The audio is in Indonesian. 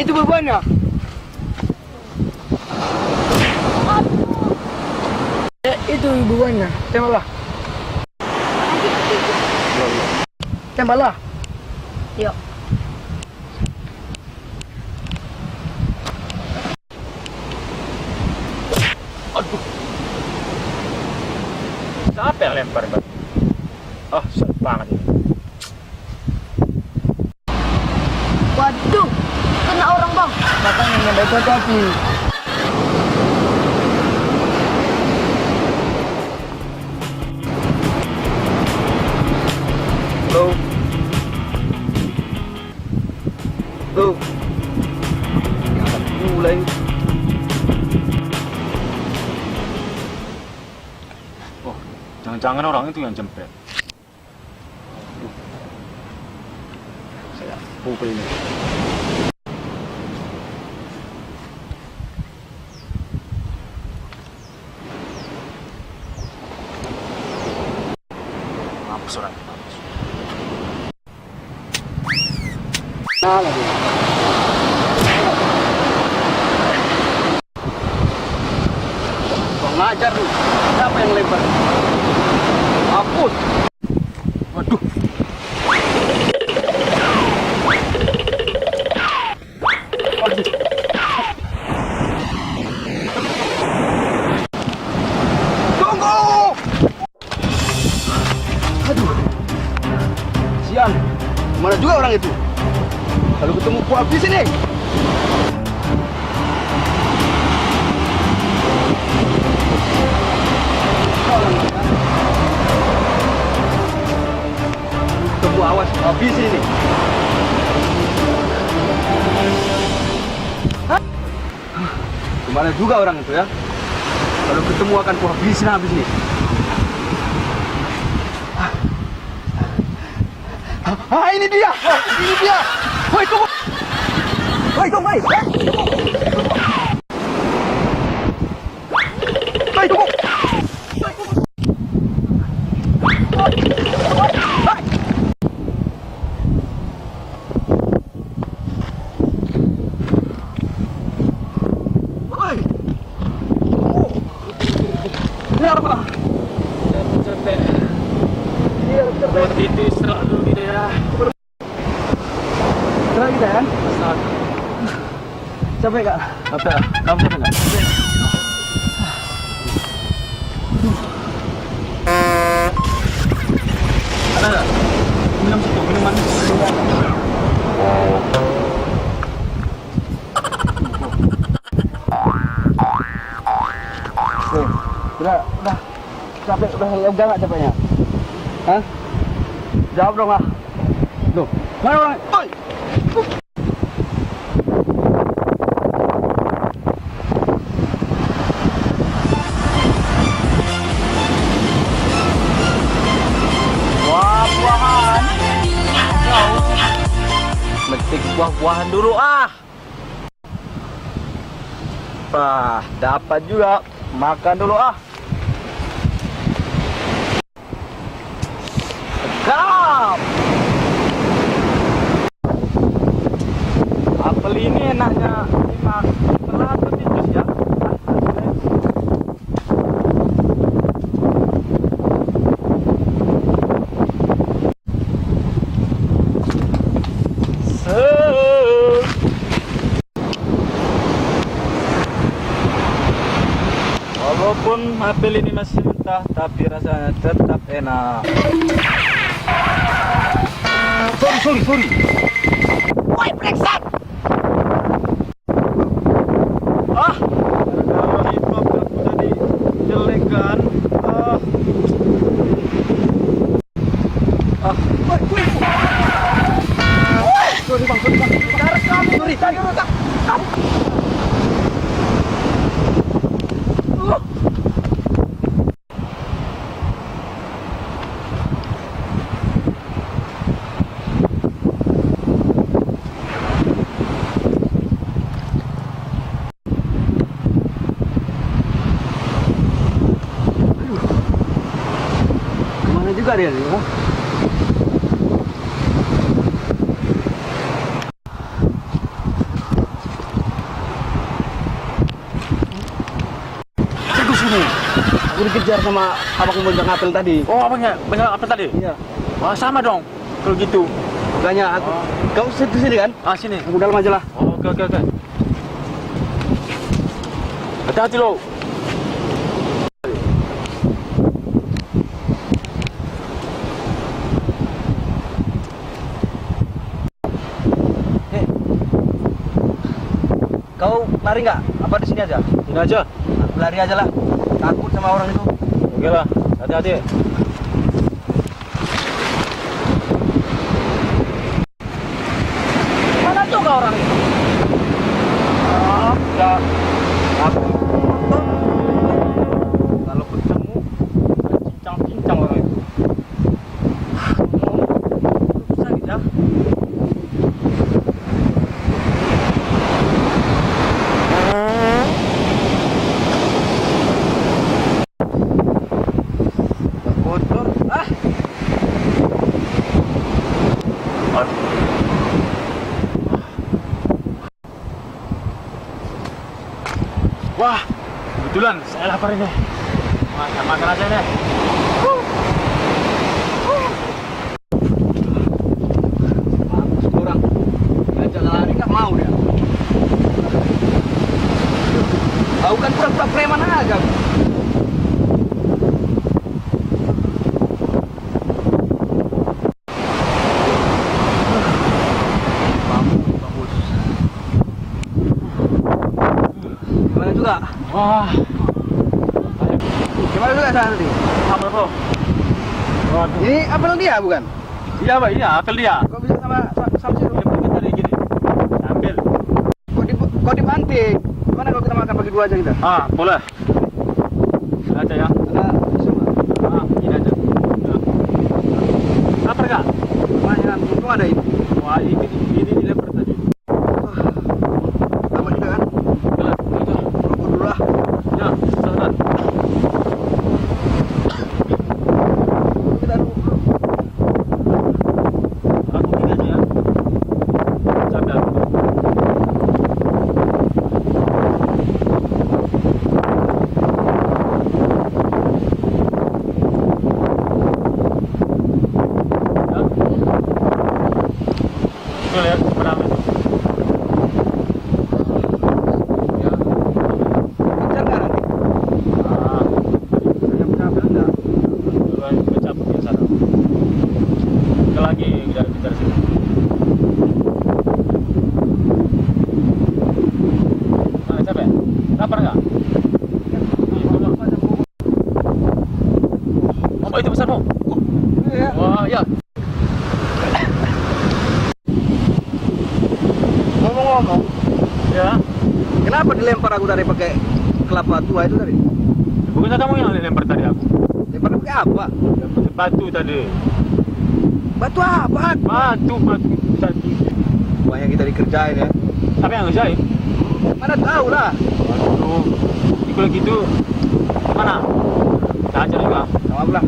Itu bebannya. Itu bebannya. Tembaklah. Tembaklah. Yuk. Aduh. Siapa yang lempar batu? Oh, seret banget ini. Waduh, kena orang bang. Makanya nembak hati. Halo. Tuh. Jangan mulai. Oh, jangan-jangan orang itu yang jempet. Saya pukul ini. Mampus orang. Mampus. Nah, lagi. Bang ngajar tuh. Siapa yang lempar? Hapus. Waduh. Waduh. Tunggu. Aduh. Sian. Mana juga orang itu? Kalau ketemu ku habis ini. Tunggu awas habis ini. Hah? Kemana juga orang itu ya? Kalau ketemu akan ku habisin habis ini. Ah, ini dia. Ini dia. Woi, tunggu. Woi, tunggu. Woi, tunggu. Itu selalu di daerah. Lagi kan? Capek kak? Capek. Kamu capek nggak? Ada nggak? Minum situ, minuman. Udah. Capek, udah lega nggak capeknya? Hah? Jawab dong lah. Tuh, mana orang? Oi! Buah-buahan. Metik buah-buahan dulu ah. Dapat juga. Makan dulu ah. Sedap. Apel ini enaknya dimakan setelah atau di jus ya? Walaupun apel ini masih mentah, tapi rasanya tetap enak. Sorry. Woi, brengsek. Ah, gara-gara itu aku tadi jelek kan. Woi. Sorry bang. Sorry. Kemana juga dia nih? Huh? dikejar sama abang pemegang apel tadi. Oh, abangnya banyak apa tadi? Iya. Wah, sama dong. Kalau gitu. Makanya aku, kamu sini kan? Ah, sini. Aku dalam aja lah. Oh, oke, oke, oke. Hati-hati lo. Kau lari nggak? Apa di sini aja? Sini aja. Aku lari aja lah. Takut sama orang itu. Oke lah. Hati-hati. Mana juga orang itu? Ah, ya. Aku kalau ketemu cincang-cincang orang itu. Sakit ya? Kotor. Ah, Wah, kebetulan saya lapar ini. Makan aja nih. mampus orang. Ngajak lari nggak mau dia. Kau kan pura-pura preman aja. Bagus. Gimana juga? Wah, Gimana juga sana tadi? apa bro? Waduh. Ini apel dia bukan? Iya, Pak. Iya, apel dia. Kok bisa sama situ? Dia pergi tadi gini. Ambil. Kok dibanting? Gimana kalau kita makan bagi dua aja kita? Ah, boleh. Ini aja ya. Ada semua. Ah, ini aja. Ya. Lapar nggak? Lumayan, untung ada ini. Wah, ini dilempar tadi. Tambah juga kan? Boleh. Itu. Rokok dulu lah. Ya, sahabat. Kita dulu. Aku gini aja ya. Capek aku. Ya. Tuh lihat, berapa itu? Ya. Kejar nggak nanti? Ah, Saya punya apel enggak? duluan kecabut yang sana. Kita lagi kejar sini. Ah, capek? Lapar nggak? Oh, itu besar, Mo. Iya. Wah, ya. Ngomong-ngomong, Ya. kenapa dilempar aku tadi pakai kelapa tua itu tadi? Bukannya kamu yang lempar tadi aku? Lempar pakai apa? Yang pakai batu tadi. Batu apa? Batu tadi. Banyak kita dikerjain ya. Siapa yang ngerjain? Mana tahu lah. Waduh. Kalau gitu, mana? Kita ajar juga. Sama aku lah.